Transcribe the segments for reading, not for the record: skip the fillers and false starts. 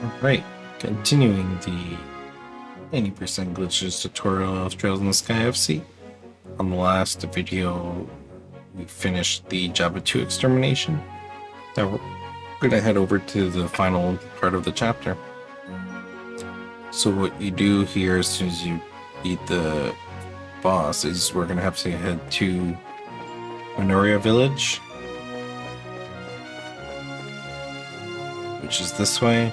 Alright, continuing the 80% glitches tutorial of Trails in the Sky FC. On the last video, we finished the Java 2 extermination. Now we're going to head over to the final part of the chapter. So what you do here as soon as you beat the boss is we're going to have to head to Minoria Village, which is this way.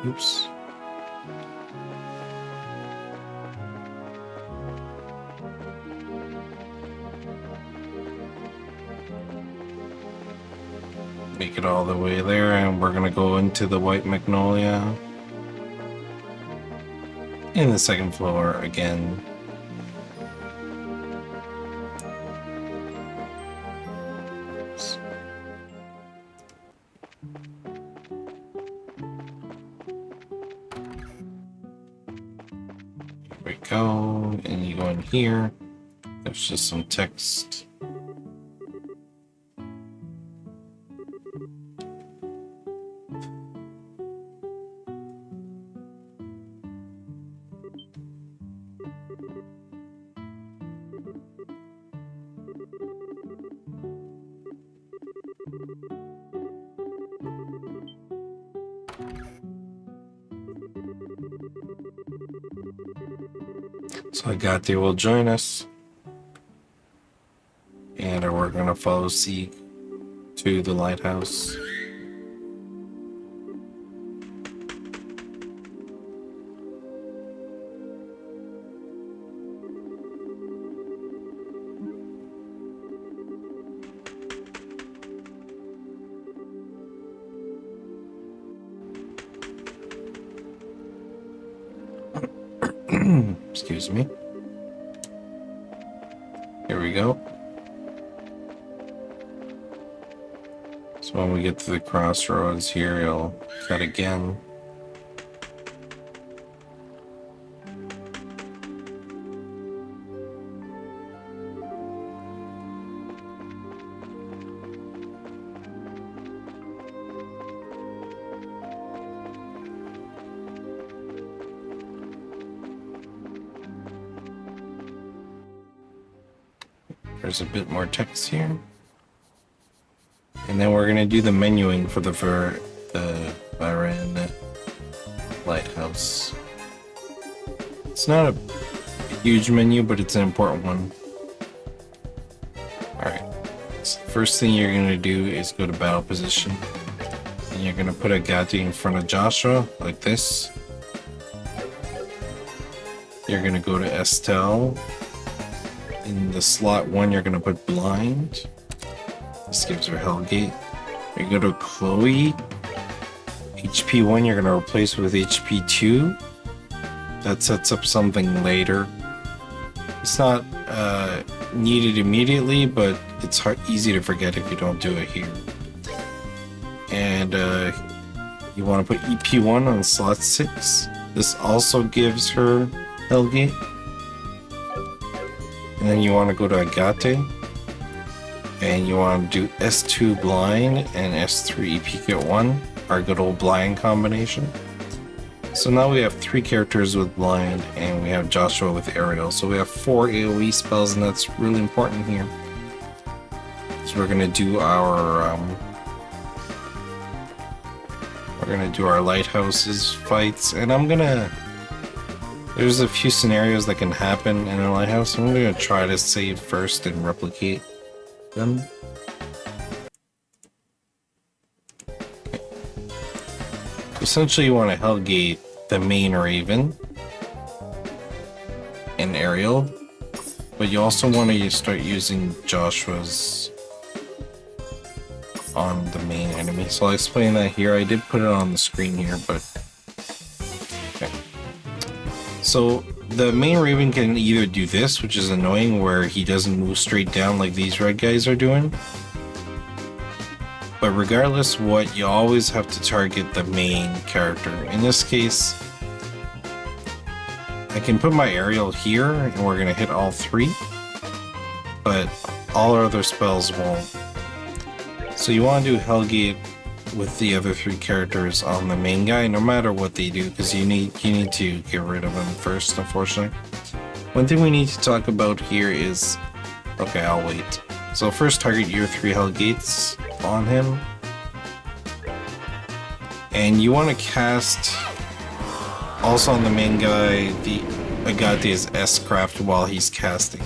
Oops. Make it all the way there, and we're gonna go into the White Magnolia in the second floor again. Oops. Here we go, and you go in here. There's just some text. So Agate will join us, and we're gonna follow Sieg to the lighthouse. Excuse me. Here we go. So when we get to the crossroads here, you'll cut again. There's a bit more text here. And then we're gonna do the menuing for the Varan Lighthouse. It's not a huge menu, but it's an important one. Alright, so first thing you're gonna do is go to battle position. And you're gonna put Agate in front of Joshua, like this. You're gonna go to Estelle. In the slot 1, you're gonna put blind. This gives her Hellgate. You go to Chloe. HP 1, you're gonna replace with HP 2. That sets up something later. It's not needed immediately, but it's easy to forget if you don't do it here. And you want to put EP 1 on slot 6. This also gives her Hellgate. And then you want to go to Agate, and you want to do S2 blind and S3 EP kit 1, our good old blind combination. So now we have 3 characters with blind, and we have Joshua with aerial. So we have 4 AoE spells, and that's really important here. So we're gonna do our lighthouses fights, and there's a few scenarios that can happen in a lighthouse. I'm going to try to save first and replicate them. Okay. Essentially, you want to Hellgate the main Raven and Ariel, but you also want to start using Joshua's on the main enemy. So I'll explain that here. I did put it on the screen here, but okay. So the main Raven can either do this, which is annoying, where he doesn't move straight down like these red guys are doing. But regardless what, you always have to target the main character. In this case, I can put my aerial here, and we're gonna hit all 3. But all our other spells won't. So you want to do Hellgate with the other 3 characters on the main guy, no matter what they do, because you need to get rid of him first, unfortunately. One thing we need to talk about here is... Okay, I'll wait. So first target your 3 Hellgates on him. And you want to cast... Also on the main guy, the Agate's S-Craft while he's casting.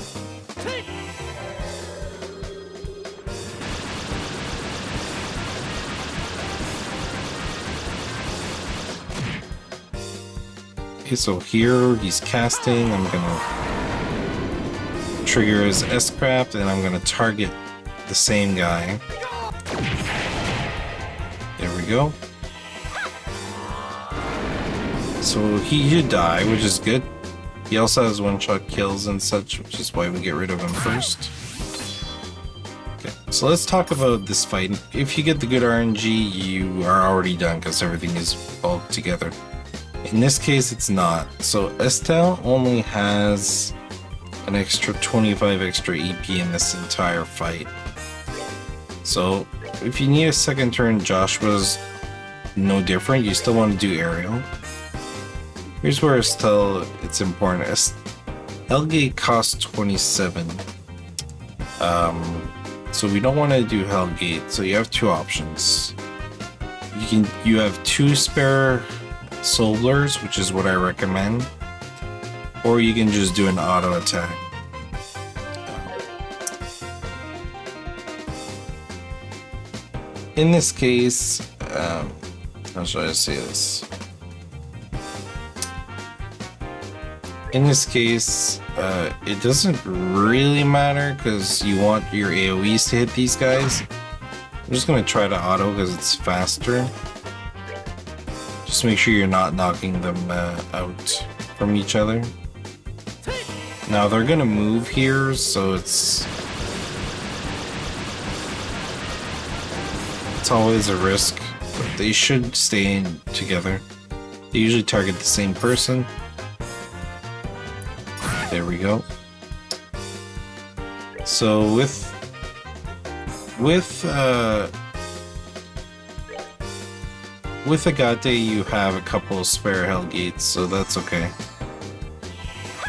Okay, so here he's casting. I'm gonna trigger his S-Craft and I'm gonna target the same guy. There we go. So he should die, which is good. He also has one-shot kills and such, which is why we get rid of him first. Okay, so let's talk about this fight. If you get the good RNG, you are already done because everything is all together. In this case, it's not. So Estelle only has an extra 25 extra EP in this entire fight. So if you need a second turn, Joshua's no different. You still want to do aerial. Here's where Estelle, it's important. Hellgate costs 27. So we don't want to do Hellgate. So you have 2 options. You have 2 spare Soulers, which is what I recommend. Or you can just do an auto attack. In this case, how should I say this? In this case, it doesn't really matter because you want your AoEs to hit these guys. I'm just going to try to auto because it's faster. Just make sure you're not knocking them out from each other. Now they're going to move here, so it's always a risk, but they should stay in together. They usually target the same person. There we go. So with Agate, you have a couple of spare Hellgates, so that's okay.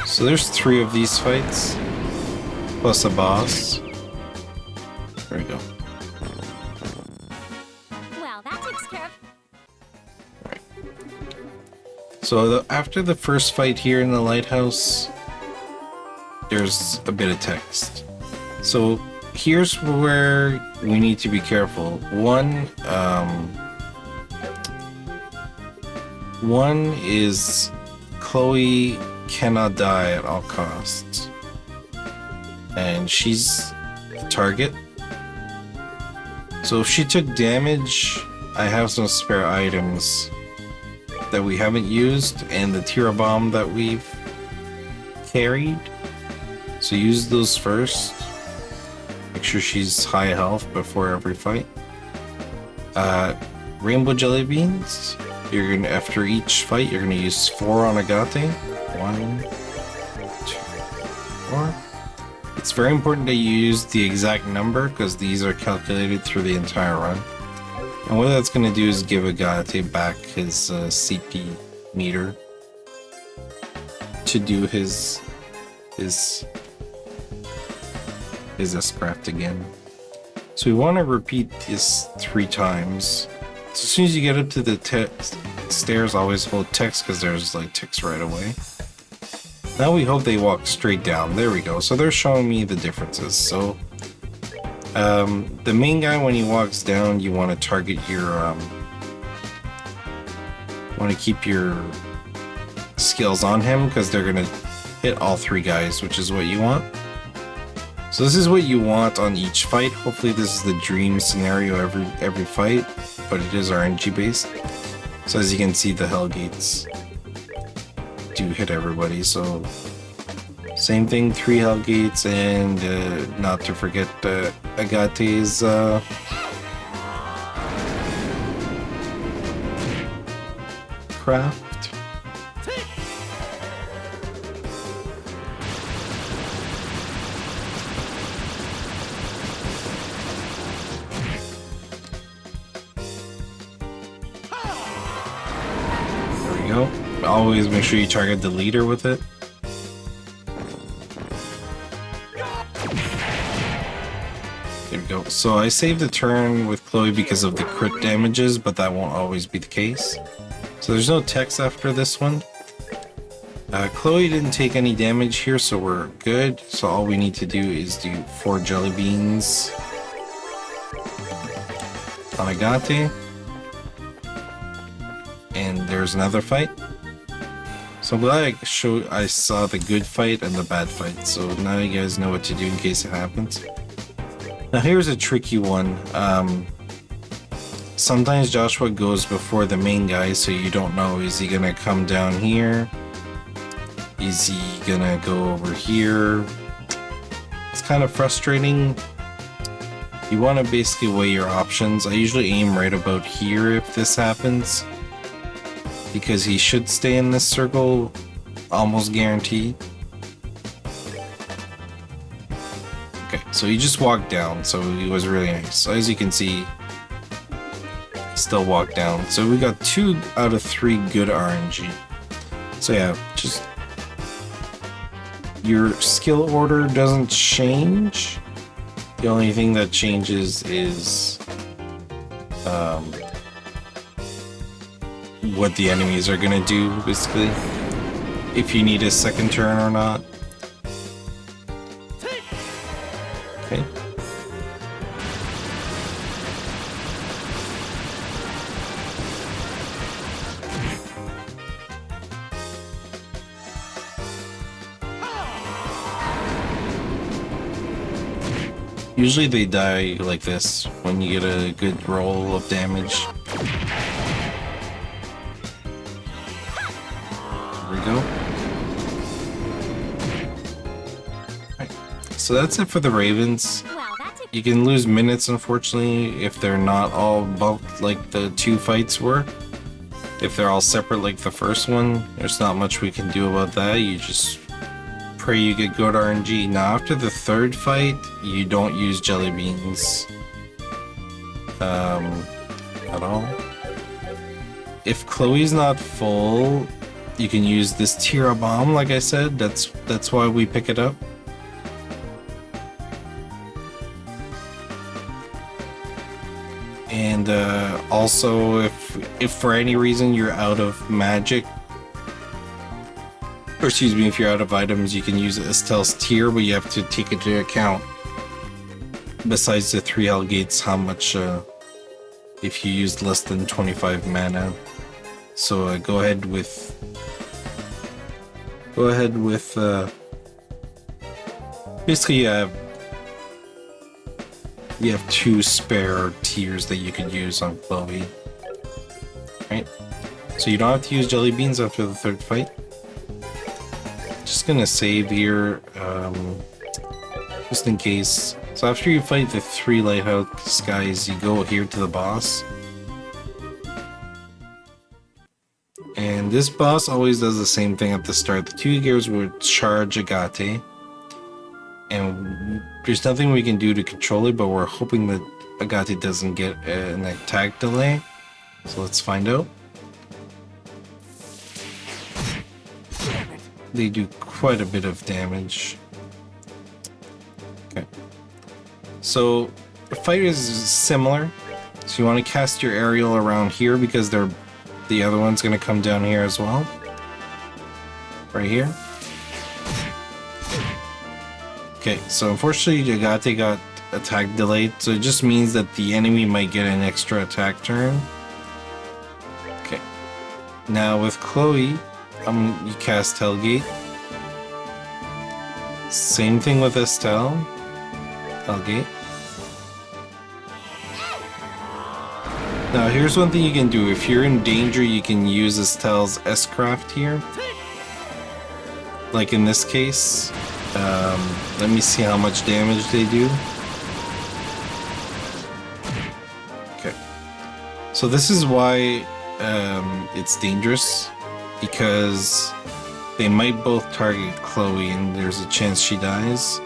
So there's 3 of these fights, plus a boss. There we go. Well, that takes care of. Right. So after the first fight here in the lighthouse, there's a bit of text. So here's where we need to be careful. One is Chloe cannot die at all costs, and she's a target. So if she took damage, I have some spare items that we haven't used and the Tira Bomb that we've carried. So use those first. Make sure she's high health before every fight. Rainbow Jelly Beans. You're gonna, after each fight, you're gonna use 4 on Agate. 1, 2, 4. It's very important that you use the exact number because these are calculated through the entire run. And what that's gonna do is give Agate back his CP meter to do his S-Craft again. So we want to repeat this 3 times. So as soon as you get up to the stairs, always hold text because there's like text right away. Now we hope they walk straight down. There we go. So they're showing me the differences. So the main guy, when he walks down, you want to target your want to keep your skills on him because they're gonna hit all 3 guys, which is what you want. So this is what you want on each fight. Hopefully this is the dream scenario every fight, but it is RNG based. So as you can see, the Hellgates do hit everybody. So same thing, 3 Hellgates, and not to forget Agate's craft. always make sure you target the leader with it. There we go. So I saved the turn with Chloe because of the crit damages, but that won't always be the case. So there's no text after this one. Chloe didn't take any damage here, so we're good. So all we need to do is do 4 jelly beans on Agate. And there's another fight. So I'm glad I saw the good fight and the bad fight. So now you guys know what to do in case it happens. Now here's a tricky one. Sometimes Joshua goes before the main guy, so you don't know, is he gonna come down here? Is he gonna go over here? It's kind of frustrating. You want to basically weigh your options. I usually aim right about here if this happens, because he should stay in this circle, almost guaranteed. Okay, so he just walked down, so he was really nice. So as you can see, he still walked down. So we got 2 out of 3 good RNG. So yeah, just your skill order doesn't change. The only thing that changes is what the enemies are gonna do, basically. If you need a second turn or not. Okay. Usually they die like this when you get a good roll of damage. There we go. Right. So that's it for the Ravens. You can lose minutes, unfortunately, if they're not all bumped like the 2 fights were. If they're all separate like the first one, there's not much we can do about that. You just pray you get good RNG. Now after the 3rd fight, you don't use jelly beans at all. If Chloe's not full, you can use this Tira Bomb, like I said. That's why we pick it up. And also, if for any reason you're out of magic, or excuse me, if you're out of items, you can use Estelle's tier, but you have to take into account, besides the 3 hell gates, how much if you used less than 25 mana. So go ahead with basically you have 2 spare tiers that you could use on Chloe, right? So you don't have to use jelly beans after the 3rd fight. Just gonna save here, just in case. So after you fight the 3 Lighthouse guys, you go here to the boss. And this boss always does the same thing at the start. The 2 gears would charge Agate. And there's nothing we can do to control it, but we're hoping that Agate doesn't get an attack delay. So let's find out. They do quite a bit of damage. Okay. So the fight is similar. So you want to cast your aerial around here because the other one's going to come down here as well. Right here. Okay, so unfortunately Agate got attack delayed, so it just means that the enemy might get an extra attack turn. Okay. Now with Chloe, you cast Hellgate. Same thing with Estelle. Hellgate. Now here's one thing you can do. If you're in danger, you can use Estelle's S-Craft here. Like in this case. Let me see how much damage they do. Okay. So this is why it's dangerous. Because they might both target Chloe and there's a chance she dies.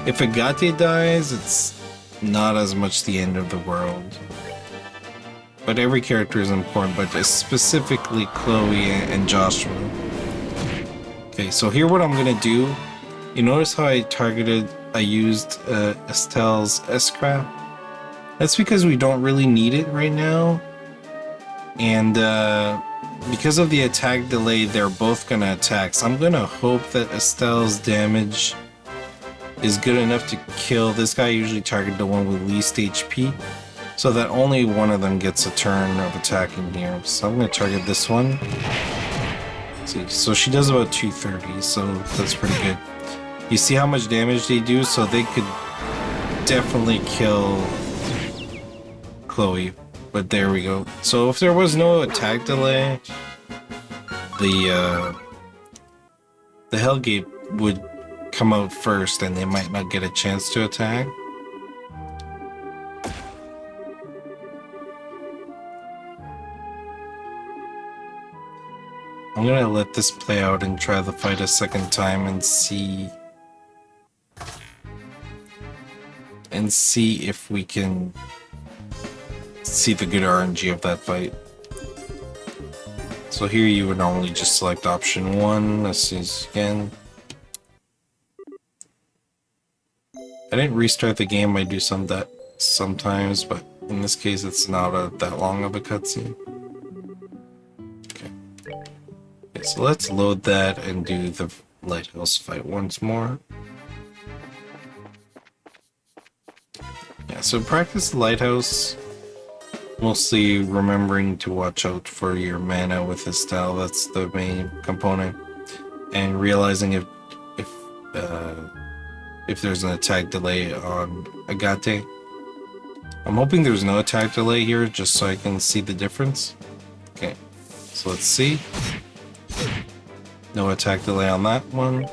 If Agate dies, it's not as much the end of the world. but every character is important, but specifically Chloe and Joshua. Okay, so here what I'm gonna do, you notice how I used Estelle's S-Craft? That's because we don't really need it right now. And because of the attack delay, they're both gonna attack. So I'm gonna hope that Estelle's damage is good enough to kill. This guy usually target the one with least HP, so that only one of them gets a turn of attacking here. So I'm gonna target this one. See, so she does about 230, so that's pretty good. You see how much damage they do, so they could definitely kill Chloe. But there we go. So if there was no attack delay, the Hellgate would come out first, and they might not get a chance to attack. I'm gonna let this play out and try the fight a second time and see if we can see the good RNG of that fight. So here you would normally just select option 1. Let's see this again. I didn't restart the game. I do that sometimes, but in this case it's not that long of a cutscene. Okay, so let's load that and do the Lighthouse fight once more. Yeah, so practice Lighthouse, mostly remembering to watch out for your mana with Estelle. That's the main component, and realizing if there's an attack delay on Agate. I'm hoping there's no attack delay here, just so I can see the difference. Okay, so let's see. No attack delay on that one.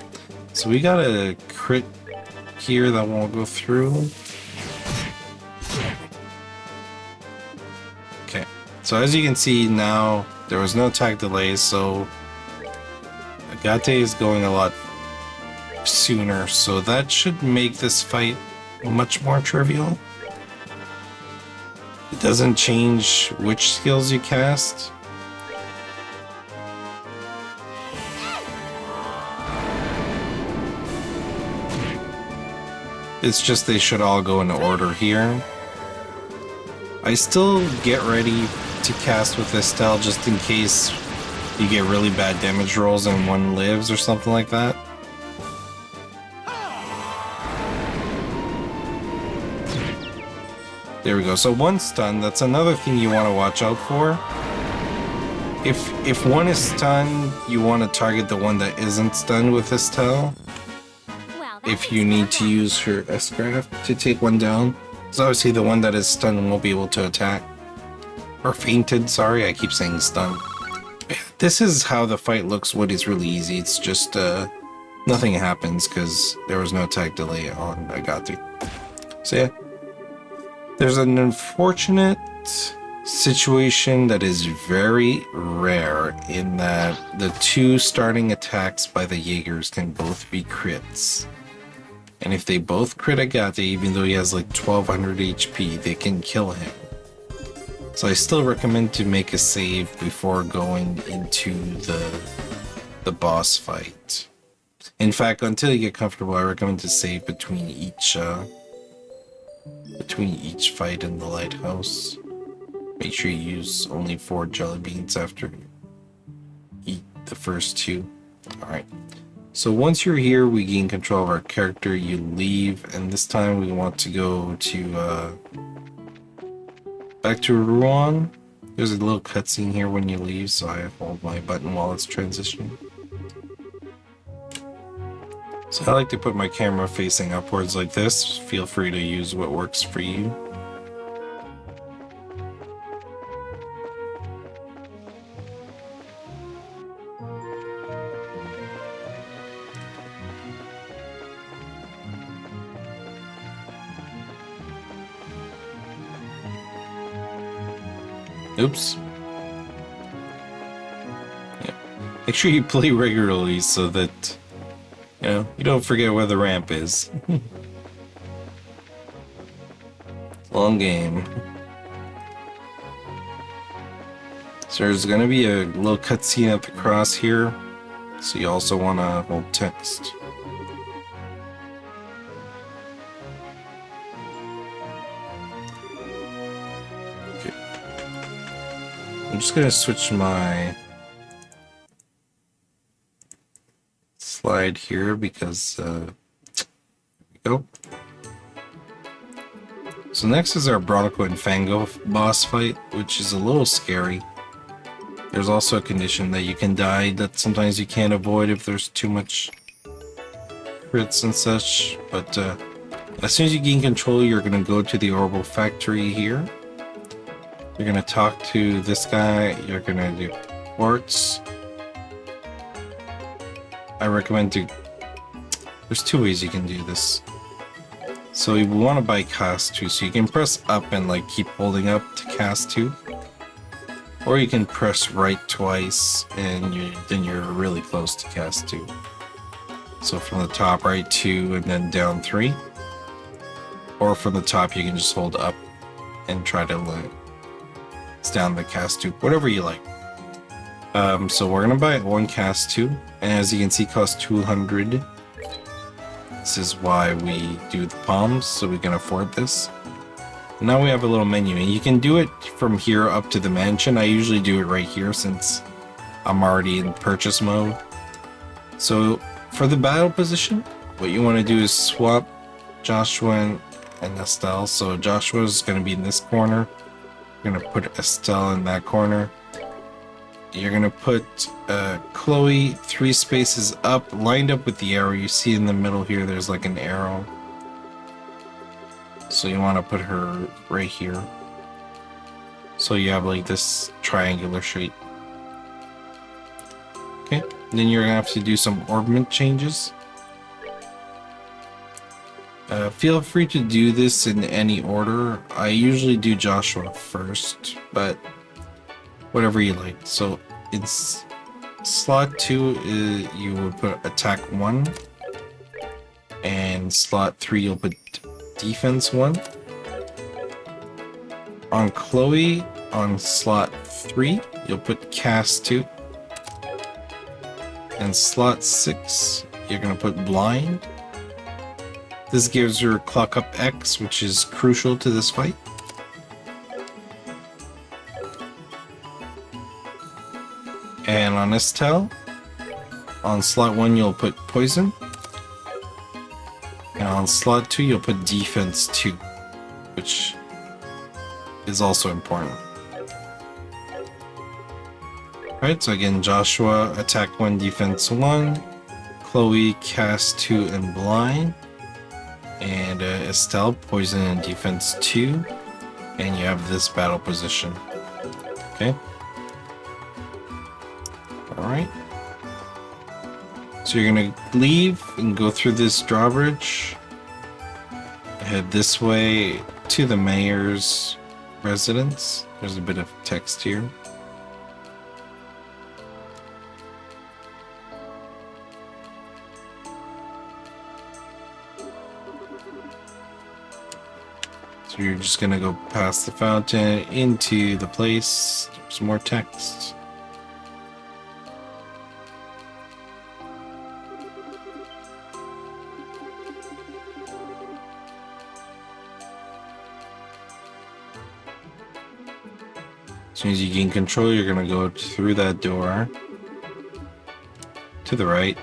So we got a crit here that won't go through. Okay, so as you can see now, there was no attack delay, so Agate is going a lot sooner, so that should make this fight much more trivial. It doesn't change which skills you cast. It's just they should all go in order here. I still get ready to cast with Estelle just in case you get really bad damage rolls and one lives or something like that. There we go. So one stun, that's another thing you want to watch out for. If one is stunned, you want to target the one that isn't stunned with Estelle. If you need to use her S-Craft to take one down. So obviously the one that is stunned won't be able to attack. Or fainted, sorry, I keep saying stunned. This is how the fight looks when it's really easy. It's just, nothing happens because there was no attack delay on Agate. So yeah. There's an unfortunate situation that is very rare in that the two starting attacks by the Jaegars can both be crits. And if they both crit Agate, even though he has like 1200 HP, they can kill him. So I still recommend to make a save before going into the boss fight. In fact, until you get comfortable, I recommend to save between each fight in the Lighthouse. Make sure you use only 4 jelly beans after you eat the first 2. Alright. So once you're here, we gain control of our character, you leave, and this time we want to go to, back to Rouen. There's a little cutscene here when you leave, so I hold my button while it's transitioning. So I like to put my camera facing upwards like this. Feel free to use what works for you. Oops. Yeah. Make sure you play regularly so that, you know, you don't forget where the ramp is. Long game. So there's gonna be a little cutscene at the cross here. So you also wanna hold text. Okay. I'm just gonna switch my slide here because there we go. So next is our Bronco and Fango boss fight, which is a little scary. There's also a condition that you can die that sometimes you can't avoid if there's too much crits and such, but as soon as you gain control, you're going to go to the Orbital Factory here. You're going to talk to this guy, you're going to do quartz. I recommend there's two ways you can do this. So you want to buy cast 2, so you can press up and like keep holding up to cast 2. Or you can press right twice and then you're really close to cast 2. So from the top, right 2 and then down 3. Or from the top you can just hold up and try to down the cast 2, whatever you like. So we're gonna buy one cast 2, and as you can see costs 200. This is why we do the palms, so we can afford this. Now we have a little menu, and you can do it from here up to the mansion. I usually do it right here since I'm already in purchase mode. So for the battle position, what you want to do is swap Joshua and Estelle. So Joshua is going to be in this corner. You're going to put Estelle in that corner. You're going to put Chloe 3 spaces up, lined up with the arrow. You see in the middle here, there's like an arrow. So you want to put her right here. So you have like this triangular shape. Okay, then you're going to have to do some orbment changes. Feel free to do this in any order. I usually do Joshua first, but whatever you like. So in slot 2, you would put attack 1, and slot 3 you'll put defense 1. On Chloe, on slot 3 you'll put cast 2, and slot 6 you're gonna put blind. This gives her clock up X, which is crucial to this fight. And on Estelle, on slot 1 you'll put poison, and on slot 2 you'll put defense 2, which is also important. Alright, so again, Joshua, attack 1, defense 1, Chloe, cast 2 and blind, and Estelle, poison and defense 2, and you have this battle position. Okay. Alright. So you're gonna leave and go through this drawbridge, head this way to the mayor's residence. There's a bit of text here. So you're just gonna go past the fountain into the place. There's more text. As soon as you gain control, you're gonna go through that door to the right.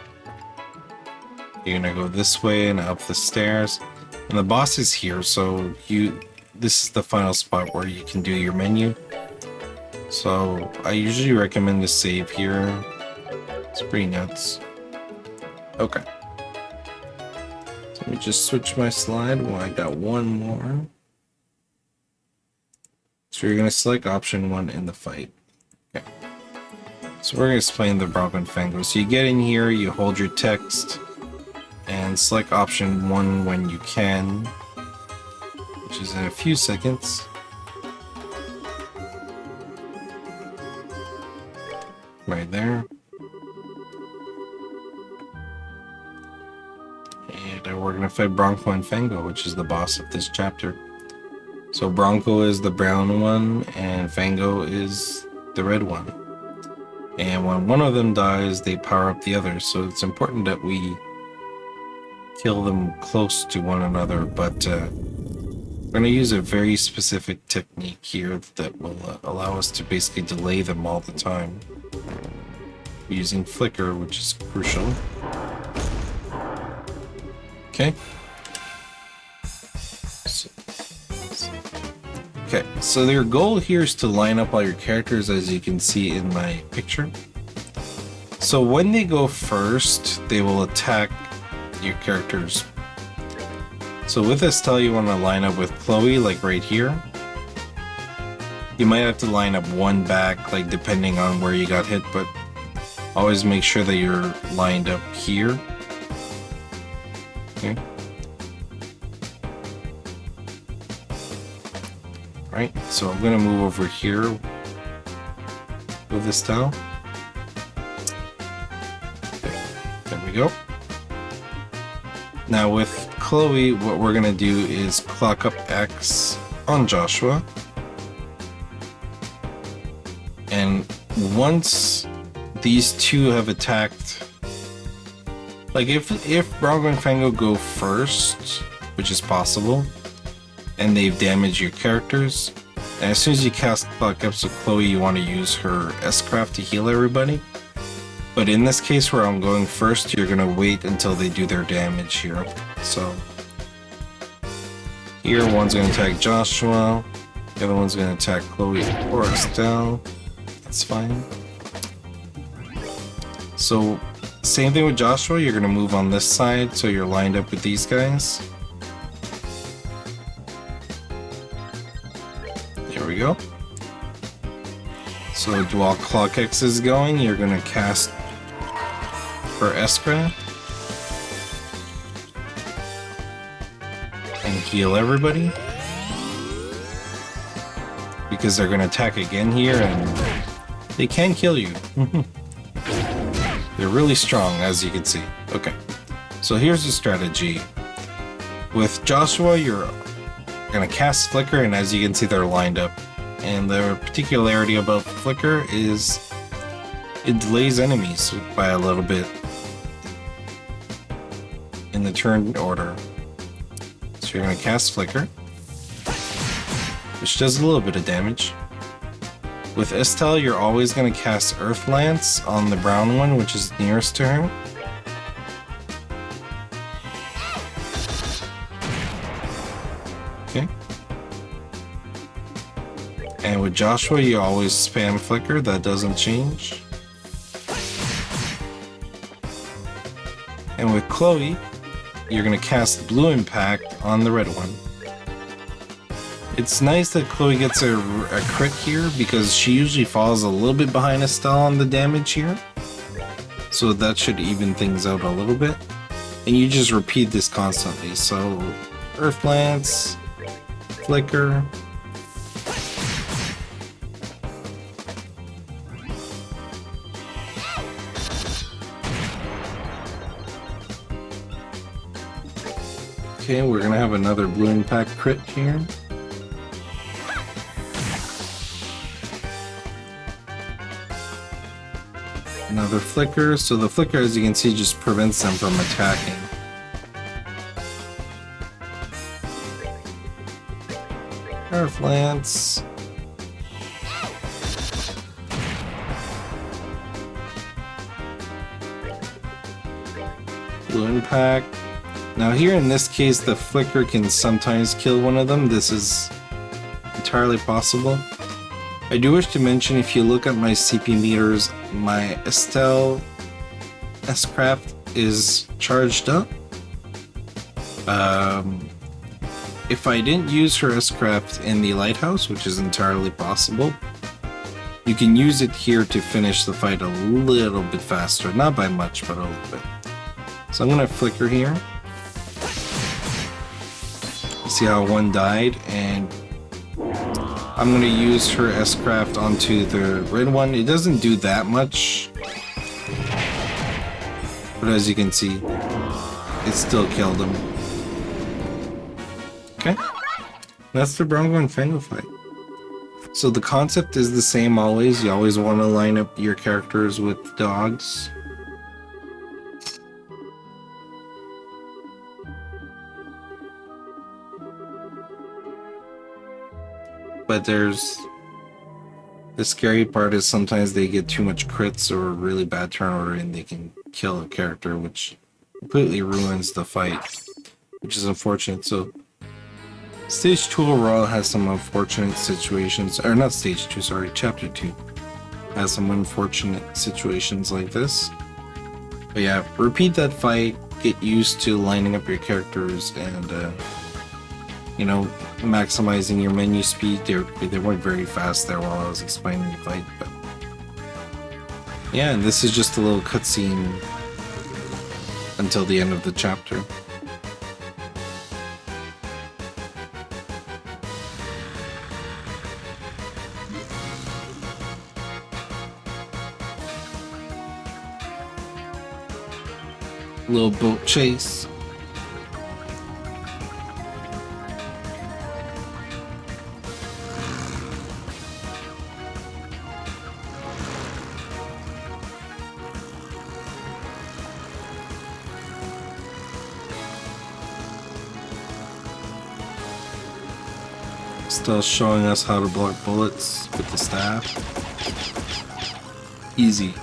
You're gonna go this way and up the stairs. And the boss is here, so this is the final spot where you can do your menu. So I usually recommend to save here. It's pretty nuts. Okay. So let me just switch my slide. Well, I got one more. So you're gonna select option 1 in the fight. Okay. So we're gonna explain the Bronco and Fango. So you get in here, you hold your text, and select option 1 when you can, which is in a few seconds. Right there. And we're gonna fight Bronco and Fango, which is the boss of this chapter. So Bronco is the brown one, and Fango is the red one. And when one of them dies, they power up the others. So it's important that we kill them close to one another. But we're going to use a very specific technique here that will allow us to basically delay them all the time. Using flicker, which is crucial. Okay. Okay, so their goal here is to line up all your characters, as you can see in my picture. So when they go first, they will attack your characters. So with Estelle, you want to line up with Chloe, like right here. You might have to line up one back, like depending on where you got hit, but always make sure that you're lined up here. Okay. Right, so I'm gonna move over here with Estelle. Okay, there we go. Now with Chloe, what we're gonna do is clock up X on Joshua. And once these two have attacked, like if Bronco and Fango go first, which is possible, and they've damaged your characters, and as soon as you cast clock up, so Chloe, you want to use her S-Craft to heal everybody. But in this case where I'm going first, you're gonna wait until they do their damage here. So here, one's gonna attack Joshua, the other one's gonna attack Chloe or Estelle. That's fine. So same thing with Joshua, you're gonna move on this side so you're lined up with these guys. There we go. So while Clock X is going, you're gonna cast for S-Craft and heal everybody, because they're gonna attack again here and they can kill you. They're really strong, as you can see. Okay, so here's the strategy. With Joshua, you're gonna cast Flicker, and as you can see, they're lined up. And the particularity about Flicker is it delays enemies by a little bit in the turn order. So you're gonna cast Flicker, which does a little bit of damage. With Estelle, you're always going to cast Earth Lance on the brown one, which is nearest to her. Okay. And with Joshua, you always spam Flicker, that doesn't change. And with Chloe, you're going to cast Blue Impact on the red one. It's nice that Chloe gets a crit here, because she usually falls a little bit behind Estelle on the damage here. So that should even things out a little bit. And you just repeat this constantly. So Earth Lance, Flicker. Okay, we're gonna have another Blue Impact crit here. Another Flicker, so the Flicker, as you can see, just prevents them from attacking. Earth Lance. Blue Impact. Now here in this case, the Flicker can sometimes kill one of them. This is entirely possible. I do wish to mention, if you look at my CP meters, my Estelle S-Craft is charged up. If I didn't use her S-Craft in the Lighthouse, which is entirely possible, you can use it here to finish the fight a little bit faster. Not by much, but a little bit. So I'm going to Flicker here. See how one died, and I'm going to use her S-Craft onto the red one. It doesn't do that much, but as you can see, it still killed him. Okay, that's the Bronco and Fango fight. So the concept is the same always. You always want to line up your characters with dogs. But there's the scary part is sometimes they get too much crits or really bad turn order and they can kill a character, which completely ruins the fight, which is unfortunate. So Stage 2 overall has some unfortunate situations, or not Stage 2, sorry, Chapter 2 has some unfortunate situations like this. But yeah, repeat that fight, get used to lining up your characters and, you know, maximizing your menu speed. They weren't very fast there while I was explaining the fight, but yeah, and this is just a little cutscene until the end of the chapter. Little boat chase. Still showing us how to block bullets with the staff. Easy.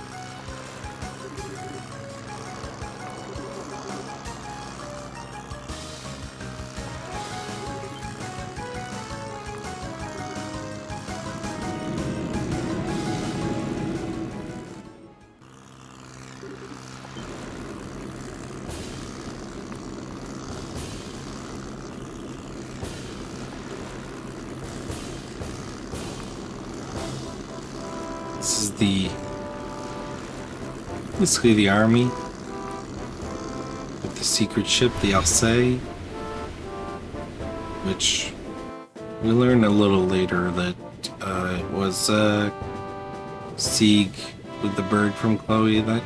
This is basically the army with the secret ship, the Alcé, which we learn a little later that it was Sieg with the bird from Chloe that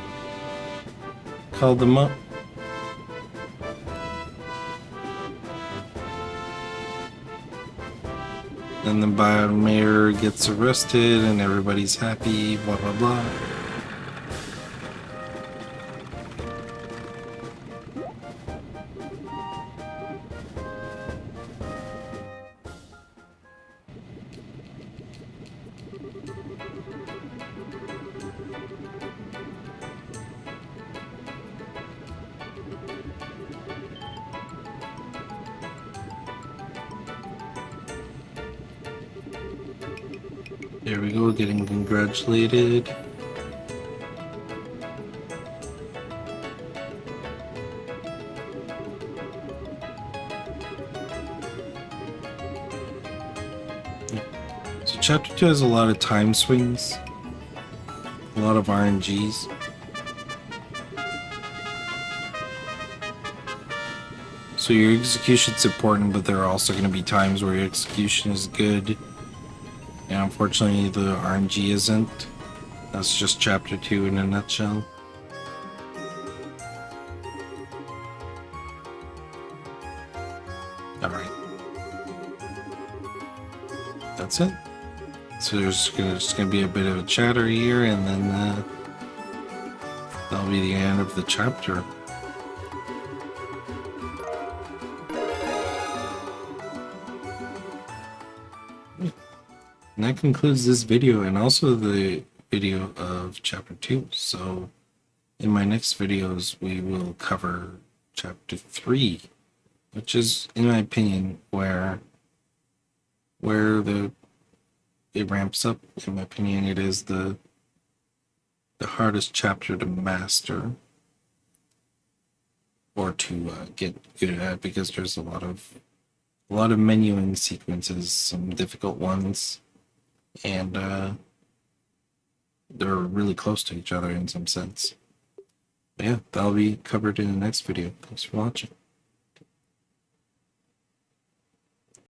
called them up. And the mayor gets arrested and everybody's happy, blah blah blah. There we go, getting congratulated. So chapter 2 has a lot of time swings, a lot of RNGs. So your execution's important, but there are also going to be times where your execution is good. And unfortunately, the RNG isn't. That's just chapter 2 in a nutshell. Alright. That's it. So there's just gonna be a bit of a chatter here, and then that'll be the end of the chapter. And that concludes this video and also the video of chapter 2. So in my next videos we will cover chapter 3, which is, in my opinion, where it ramps up. In my opinion, it is the hardest chapter to master or to get good at, because there's a lot of menuing sequences, some difficult ones. And they're really close to each other in some sense. But yeah, that'll be covered in the next video. Thanks for watching.